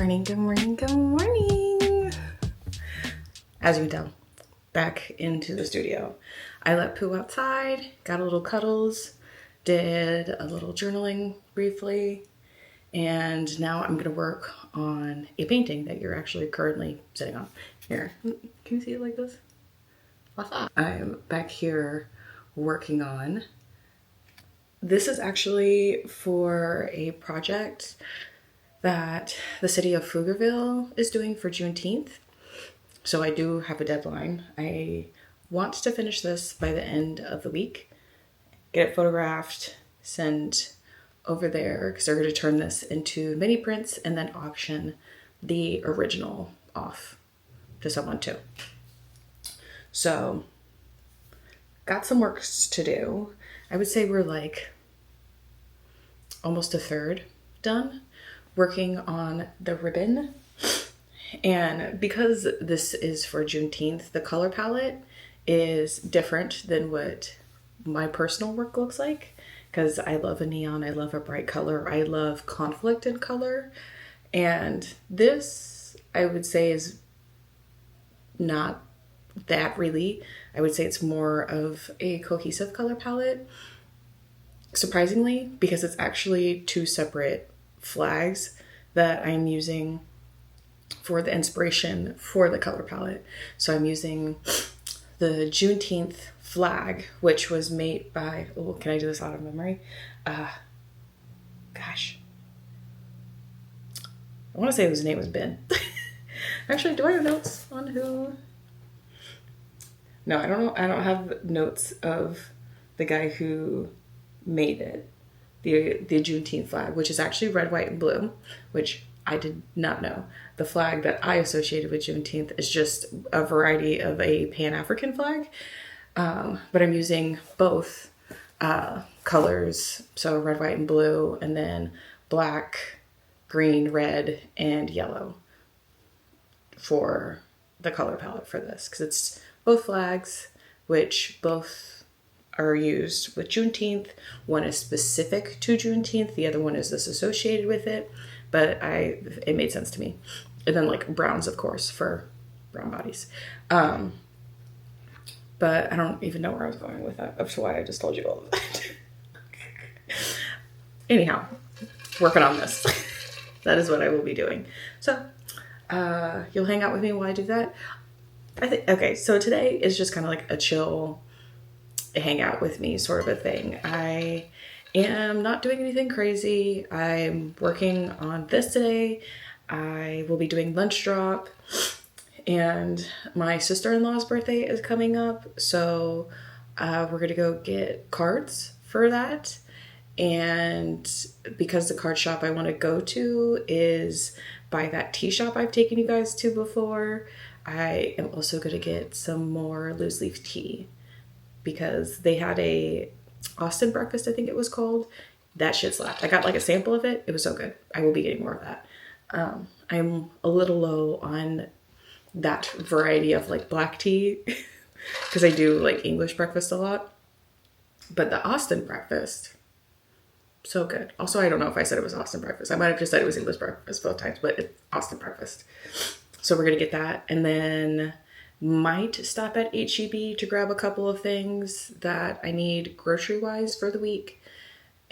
morning, good morning, good morning. As you can tell, back into the studio. I let Pooh outside, got a little cuddles, did a little journaling briefly, and now I'm gonna work on a painting that you're actually currently sitting on. Here, can you see it like this? I'm back here working on. This is actually for a project that the city of Pflugerville is doing for Juneteenth. So I do have a deadline. I want to finish this by the end of the week, get it photographed, send over there, because they're going to turn this into mini prints and then auction the original off to someone too. So got some work to do. I would say we're like almost a third done working on the ribbon. And because this is for Juneteenth, the color palette is different than what my personal work looks like, because I love a neon, I love a bright color, I love conflict in color. And this, I would say, is not that really. I would say it's more of a cohesive color palette, surprisingly, because it's actually two separate flags that I'm using for the inspiration for the color palette. So I'm using the Juneteenth flag, which was made by, oh, can I do this out of memory? Gosh. I want to say his name was Ben. Actually, do I have notes on who? No, I don't know. I don't have notes of the guy who made it. The Juneteenth flag, which is actually red, white, and blue, which I did not know. The flag that I associated with Juneteenth is just a variety of a Pan-African flag, but I'm using both colors, so red, white, and blue, and then black, green, red, and yellow for the color palette for this, because it's both flags, which both are used with Juneteenth. One is specific to Juneteenth, the other one is associated with it, but it made sense to me. And then like browns, of course, for brown bodies. But I don't even know where I was going with that. That's why I just told you all of that. Anyhow, working on this. That is what I will be doing. So you'll hang out with me while I do that. Okay, so today is just kind of like a chill hang out with me sort of a thing. I am not doing anything crazy. I'm working on this today. I will be doing lunch drop, and my sister-in-law's birthday is coming up, so we're gonna go get cards for that. And because the card shop I want to go to is by that tea shop I've taken you guys to before, I am also gonna get some more loose leaf tea, because they had a Austin breakfast, I think it was called. That shit slapped. I got like a sample of it. It was so good. I will be getting more of that. I'm a little low on that variety of like black tea because I do like English breakfast a lot. But the Austin breakfast, so good. Also, I don't know if I said it was Austin breakfast. I might have just said it was English breakfast both times, but it's Austin breakfast. So we're going to get that. And then might stop at HEB to grab a couple of things that I need grocery-wise for the week,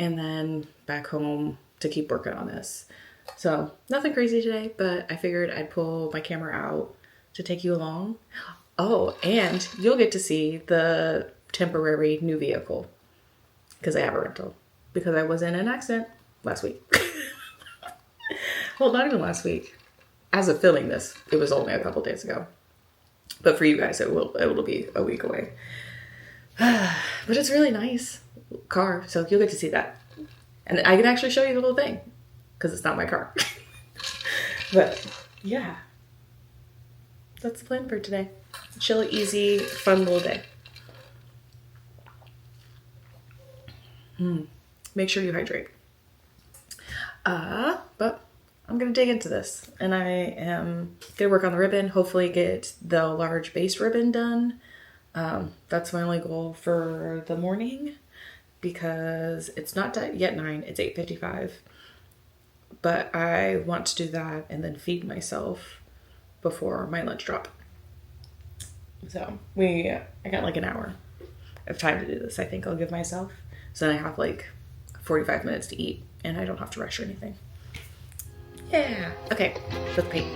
and then back home to keep working on this. So nothing crazy today, but I figured I'd pull my camera out to take you along. Oh, and you'll get to see the temporary new vehicle, because I have a rental, because I was in an accident last week. Well, not even last week. As of filming this, it was only a couple days ago. But for you guys, it will be a week away. But it's really nice car, so you'll get to see that. And I can actually show you the whole thing, because it's not my car. But yeah, that's the plan for today. Chill, easy, fun little day. Make sure you hydrate. But I'm going to dig into this, and I am going to work on the ribbon, hopefully get the large base ribbon done. That's my only goal for the morning, because it's not yet 9, it's 8:55. but I want to do that and then feed myself before my lunch drop. So I got like an hour of time to do this. I think I'll give myself. So then I have like 45 minutes to eat and I don't have to rush or anything. Yeah. Okay. Let's paint.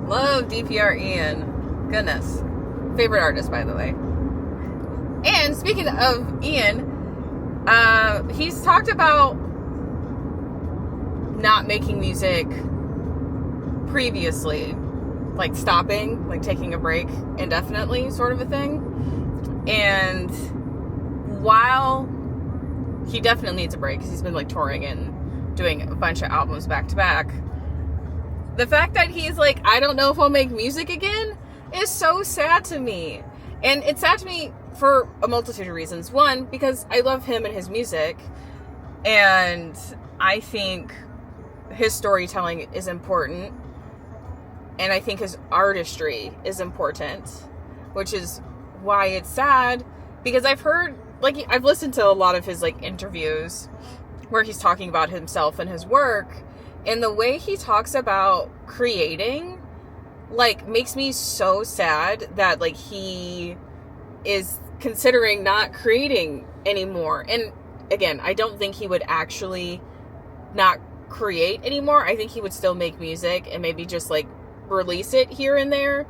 Love DPR Ian. Goodness. Favorite artist, by the way. And speaking of Ian, he's talked about not making music previously, like stopping, like taking a break indefinitely, sort of a thing. And while he definitely needs a break, because he's been like touring and doing a bunch of albums back to back, the fact that he's like, I don't know if I'll make music again, is so sad to me. And it's sad to me for a multitude of reasons. One, because I love him and his music, and I think his storytelling is important, and I think his artistry is important, which is why it's sad, because I've heard, like, I've listened to a lot of his, like, interviews where he's talking about himself and his work, and the way he talks about creating, like, makes me so sad that, like, he is considering not creating anymore. And again, I don't think he would actually not create anymore. I think he would still make music and maybe just like release it here and there.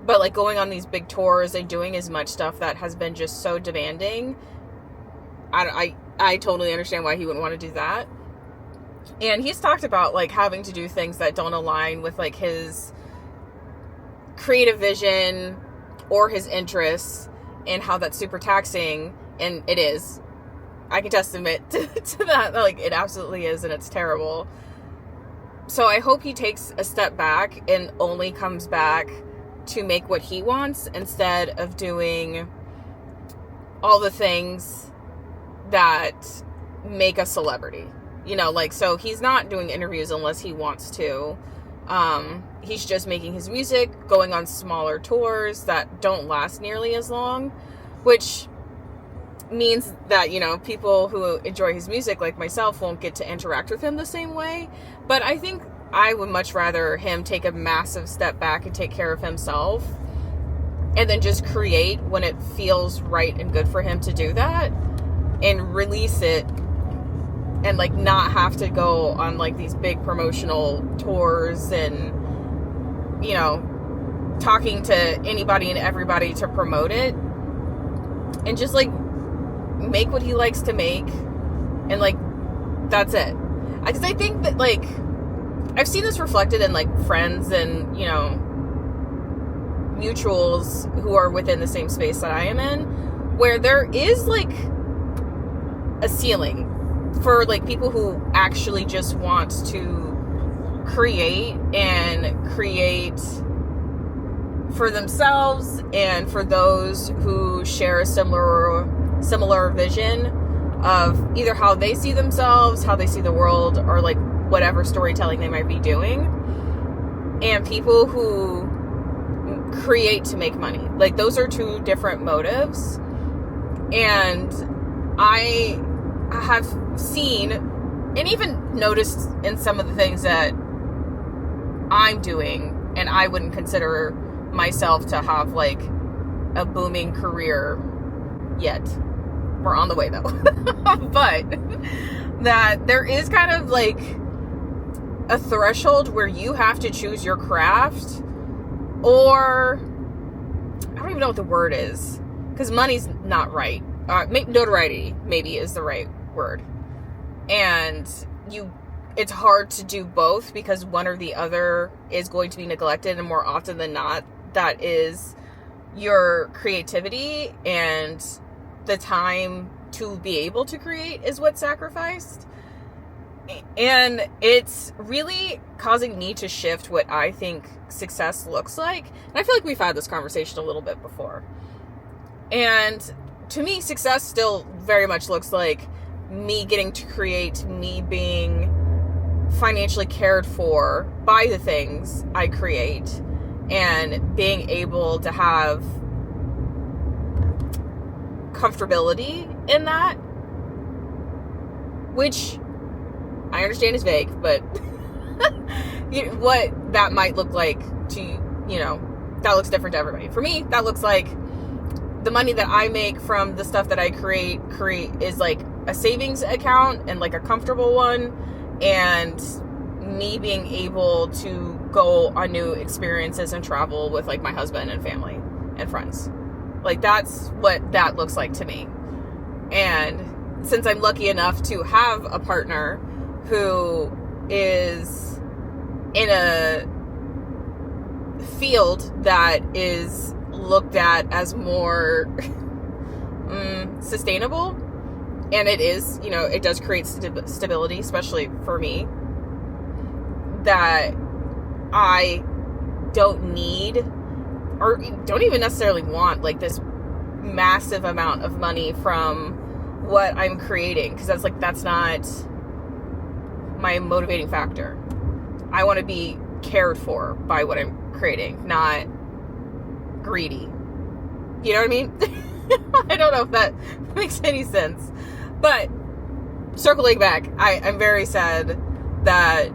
But like going on these big tours and doing as much stuff that has been just so demanding, I totally understand why he wouldn't want to do that. And he's talked about like having to do things that don't align with like his creative vision or his interests, and how that's super taxing. And it is. I can testament to that. Like, it absolutely is, and it's terrible. So I hope he takes a step back and only comes back to make what he wants instead of doing all the things that make a celebrity. You know, like, so he's not doing interviews unless he wants to. He's just making his music, going on smaller tours that don't last nearly as long, which means that, you know, people who enjoy his music, like myself, won't get to interact with him the same way. But I think I would much rather him take a massive step back and take care of himself, and then just create when it feels right and good for him to do that, and release it, and like not have to go on like these big promotional tours and, you know, talking to anybody and everybody to promote it, and just like make what he likes to make, and like that's it. Because I think that like I've seen this reflected in like friends and, you know, mutuals who are within the same space that I am in, where there is like a ceiling for like people who actually just want to create for themselves and for those who share a similar vision of either how they see themselves, how they see the world, or like whatever storytelling they might be doing, and people who create to make money. Like, those are two different motives. And I have seen and even noticed in some of the things that I'm doing, and I wouldn't consider myself to have like a booming career yet. We're on the way though. But that there is kind of like a threshold where you have to choose your craft, or I don't even know what the word is, because money's not right. Notoriety maybe is the right word. And it's hard to do both, because one or the other is going to be neglected, and more often than not, that is your creativity and the time to be able to create is what's sacrificed. And it's really causing me to shift what I think success looks like. And I feel like we've had this conversation a little bit before. And to me, success still very much looks like me getting to create, me being financially cared for by the things I create, and being able to have comfortability in that, which I understand is vague, but what that might look like to, you know, that looks different to everybody. For me, that looks like the money that I make from the stuff that I create is like a savings account, and like a comfortable one, and me being able to go on new experiences and travel with like my husband and family and friends. Like, that's what that looks like to me. And since I'm lucky enough to have a partner who is in a field that is looked at as more sustainable, and it is, you know, it does create stability, especially for me, that I don't need, or don't even necessarily want, like this massive amount of money from what I'm creating, because that's not my motivating factor. I want to be cared for by what I'm creating, not greedy. You know what I mean? I don't know if that makes any sense. But circling back, I'm very sad that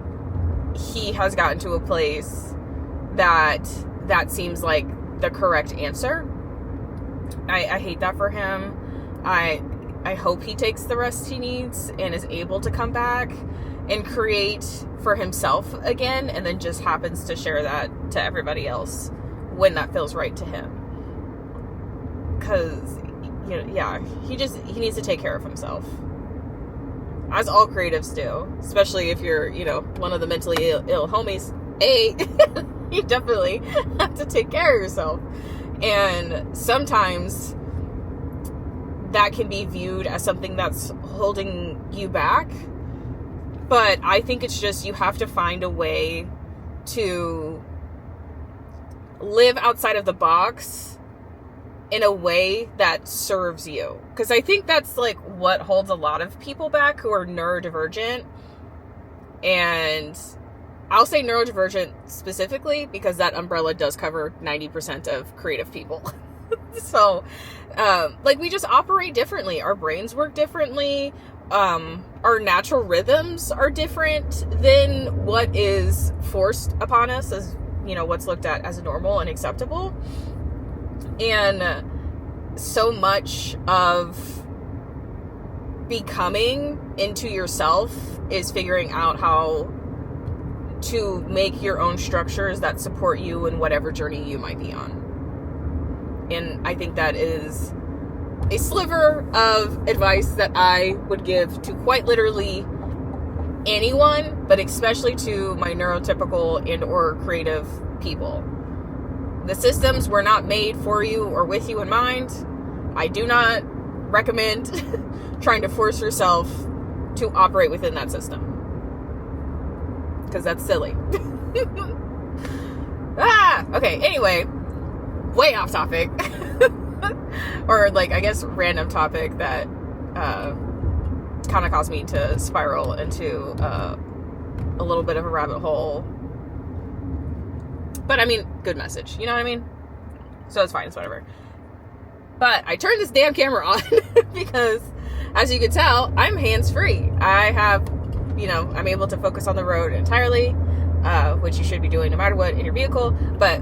he has gotten to a place that seems like the correct answer. I hate that for him. I hope he takes the rest he needs and is able to come back and create for himself again, and then just happens to share that to everybody else when that feels right to him. Because, he needs to take care of himself. As all creatives do. Especially if you're, one of the mentally ill homies. You definitely have to take care of yourself. And sometimes that can be viewed as something that's holding you back. But I think it's just, you have to find a way to live outside of the box in a way that serves you. Because I think that's like what holds a lot of people back who are neurodivergent. And I'll say neurodivergent specifically because that umbrella does cover 90% of creative people. So, we just operate differently. Our brains work differently. Our natural rhythms are different than what is forced upon us as, what's looked at as normal and acceptable. And so much of becoming into yourself is figuring out how to make your own structures that support you in whatever journey you might be on. And I think that is a sliver of advice that I would give to quite literally anyone, but especially to my neurotypical and or creative people. The systems were not made for you or with you in mind. I do not recommend trying to force yourself to operate within that system. Because that's silly. Okay, anyway. Way off topic. Or I guess random topic that kind of caused me to spiral into a little bit of a rabbit hole. But I mean, good message. You know what I mean? So it's fine. It's whatever. But I turned this damn camera on because, as you can tell, I'm hands-free. I have, I'm able to focus on the road entirely, which you should be doing no matter what in your vehicle. But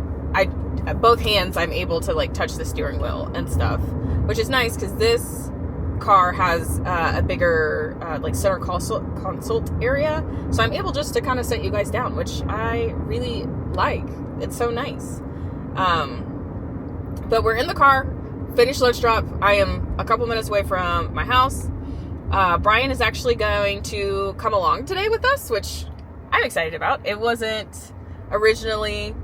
both hands, I'm able to touch the steering wheel and stuff, which is nice because this car has a bigger center consult area, so I'm able just to kind of set you guys down, which I really like. It's so nice. But we're in the car, finished lunch drop. I am a couple minutes away from my house. Brian is actually going to come along today with us, which I'm excited about. It wasn't originally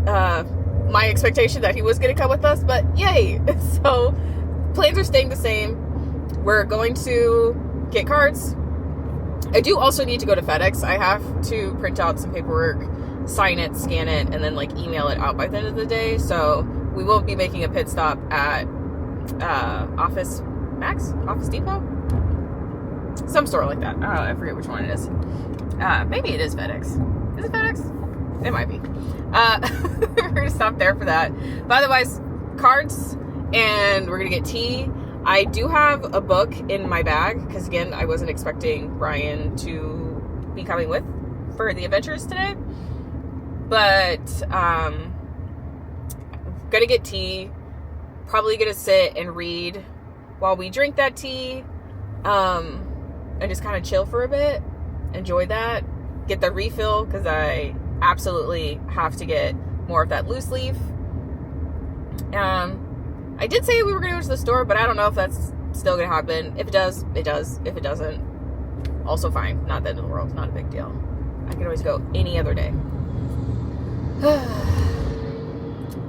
my expectation that he was going to come with us, but yay. So plans are staying the same. We're going to get cards. I do also need to go to FedEx. I have to print out some paperwork, sign it, scan it, and then email it out by the end of the day. So we won't be making a pit stop at Office Depot, some store like that. I forget which one it is. Maybe it is FedEx. Is it FedEx? It might be. We're gonna stop there for that. But otherwise, cards, and we're gonna get tea. I do have a book in my bag because, again, I wasn't expecting Brian to be coming with for the adventures today. But gonna get tea. Probably gonna sit and read while we drink that tea, and just kind of chill for a bit. Enjoy that. Get the refill because I absolutely have to get more of that loose leaf. I did say we were going to go to the store, but I don't know if that's still going to happen. If it does, it does. If it doesn't, also fine. Not the end of the world. Not a big deal. I can always go any other day.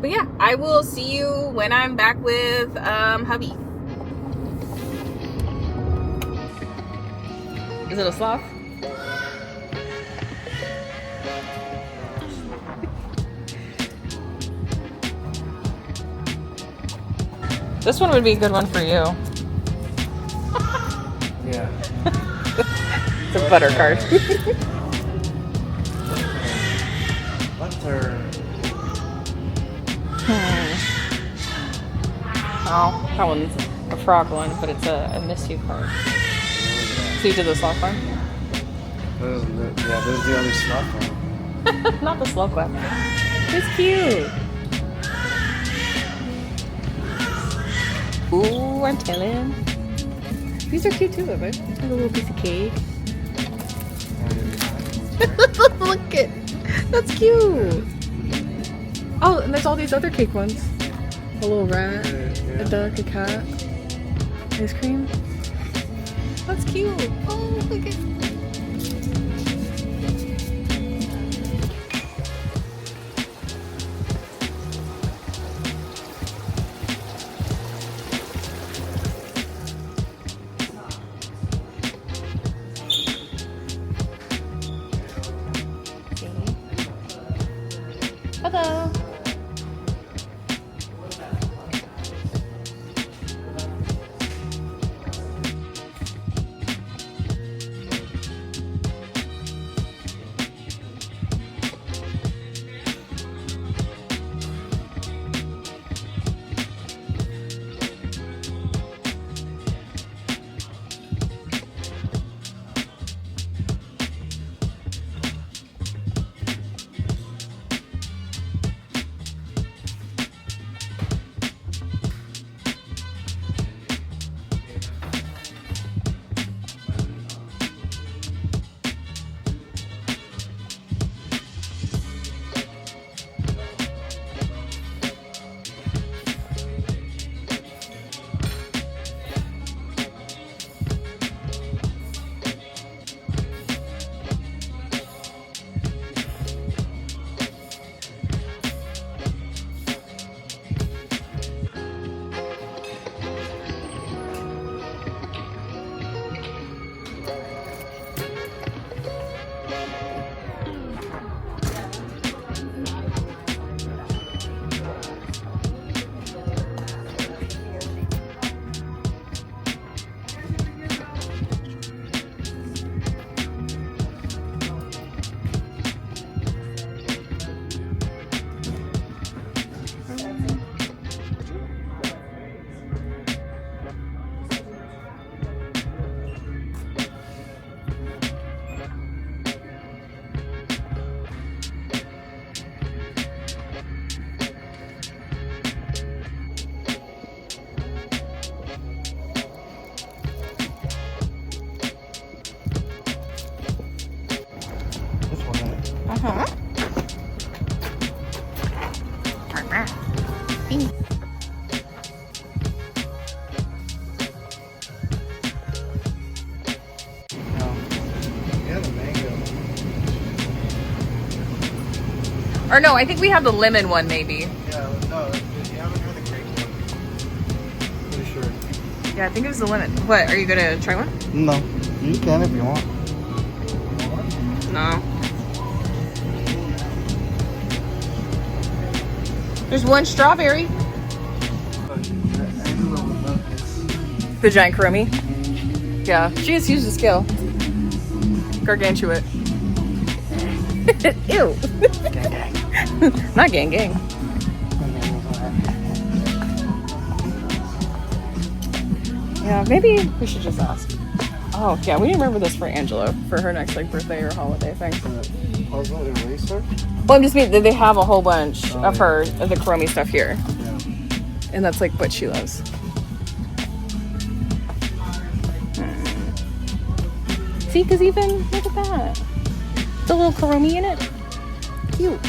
But yeah, I will see you when I'm back with hubby. Is it a sloth? This one would be a good one for you. Yeah. It's a butter card. Butter. Oh, that one's a frog one, but it's a miss you card. So you did the sloth one? Those are the only sloth one. Not the sloth one. It's cute. Ooh, I'm telling. These are cute too, look. Like a little piece of cake. Look it. That's cute. Oh, and there's all these other cake ones. A little rat, a duck, a cat. Ice cream. That's cute. Oh, look at. Hello. Uh-huh. Yeah, the mango. Or no, I think we have the lemon one maybe. Yeah, no, you haven't had the grape one. Pretty sure. Yeah, I think it was the lemon. What, are you gonna try one? No, you can if you want. No. There's one strawberry. The giant Kuromi. Yeah, she just used the scale. Gargantuan. Ew. Gang, gang. Not gang gang. Yeah, maybe we should just ask. Oh, yeah, we need to remember this for Angela for her next like birthday or holiday thing. Puzzle eraser? Well, I'm just mean that they have a whole bunch Oh, of yeah. her of the Kuromi stuff here, Yeah. and that's like what she loves. See, because even look at that, the little Kuromi in it, cute.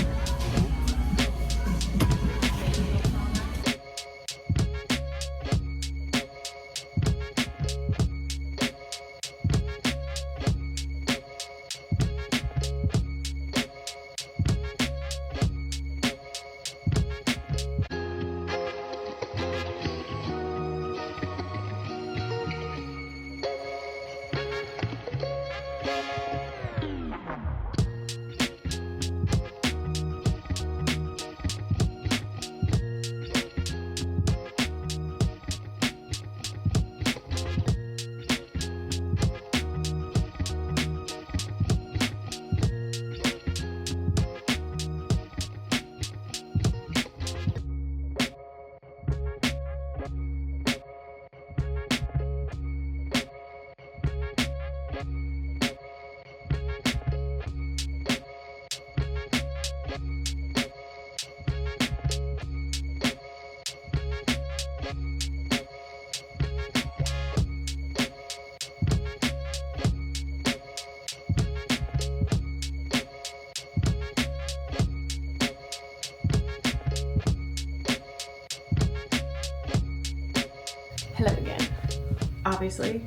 obviously,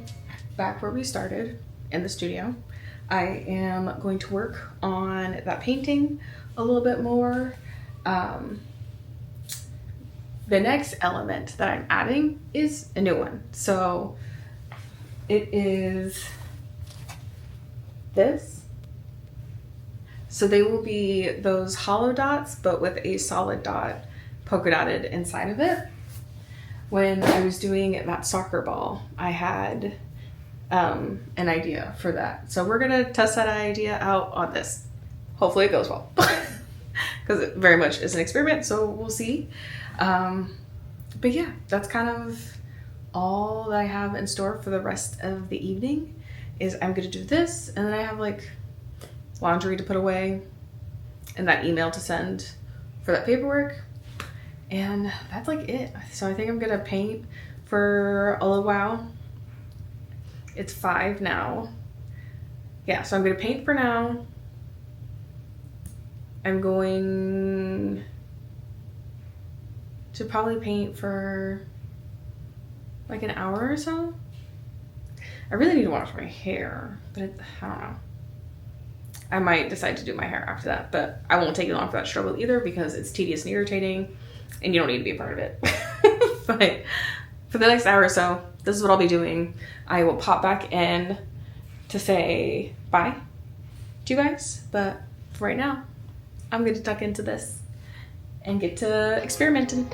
back where we started in the studio. I am going to work on that painting a little bit more. The next element that I'm adding is a new one. So it is this. So they will be those hollow dots, but with a solid dot polka dotted inside of it. When I was doing that soccer ball, I had an idea for that. So we're gonna test that idea out on this. Hopefully it goes well. Because it very much is an experiment, so we'll see. But yeah, that's kind of all that I have in store for the rest of the evening. Is I'm gonna do this, and then I have like laundry to put away and that email to send for that paperwork, and that's like it. So I think I'm gonna paint for a little while. It's 5 now. Yeah, so I'm gonna paint for now. I'm going to probably paint for like an hour or so. I really need to wash my hair, but I don't know. I might decide to do my hair after that, but I won't take it long for that struggle either because it's tedious and irritating and you don't need to be a part of it. But for the next hour or so, this is what I'll be doing. I will pop back in to say bye to you guys, but for right now, I'm going to tuck into this and get to experimenting.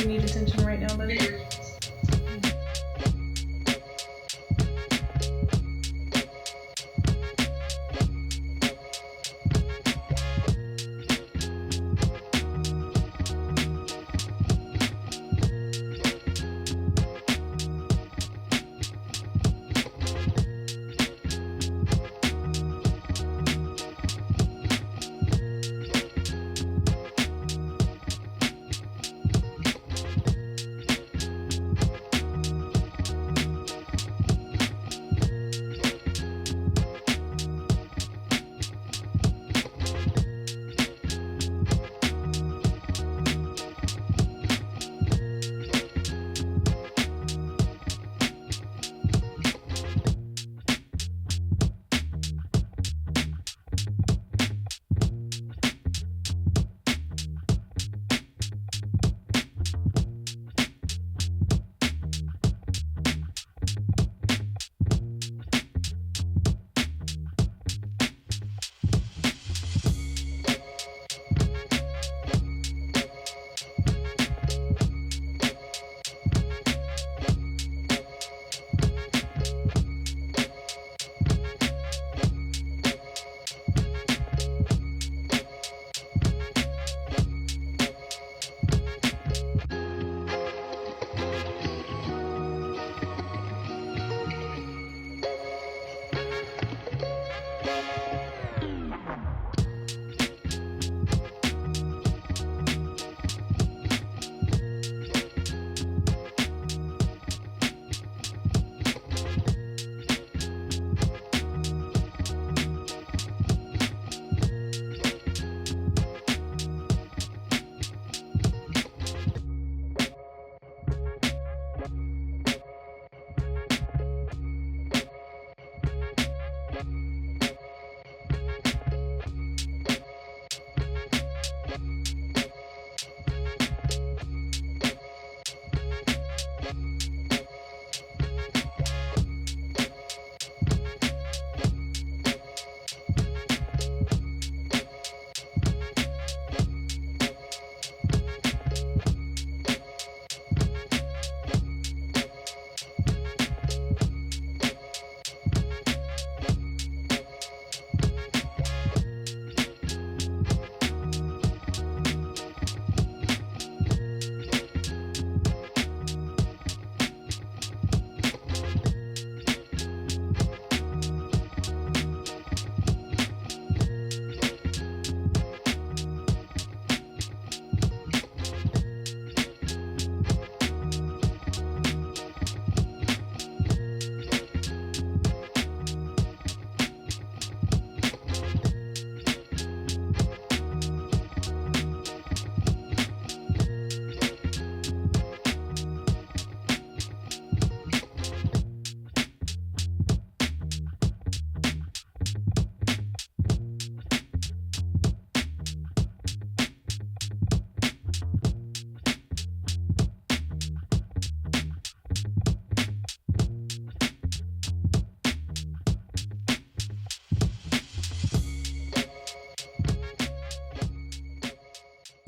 you need attention right now, buddy?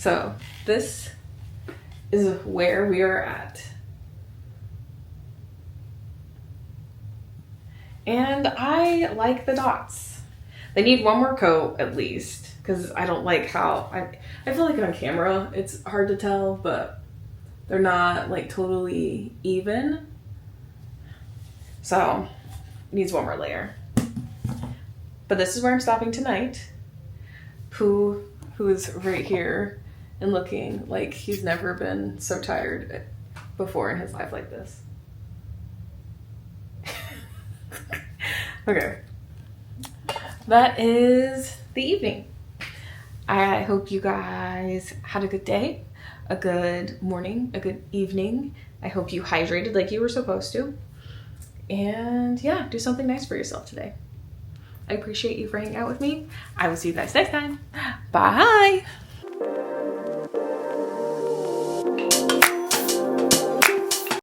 So this is where we are at. And I like the dots. They need one more coat at least, because I don't like how, I feel like on camera it's hard to tell, but they're not like totally even. So needs one more layer. But this is where I'm stopping tonight. Pooh, who is right here and looking like he's never been so tired before in his life like this. Okay. That is the evening. I hope you guys had a good day, a good morning, a good evening. I hope you hydrated like you were supposed to. And yeah, do something nice for yourself today. I appreciate you for hanging out with me. I will see you guys next time. Bye.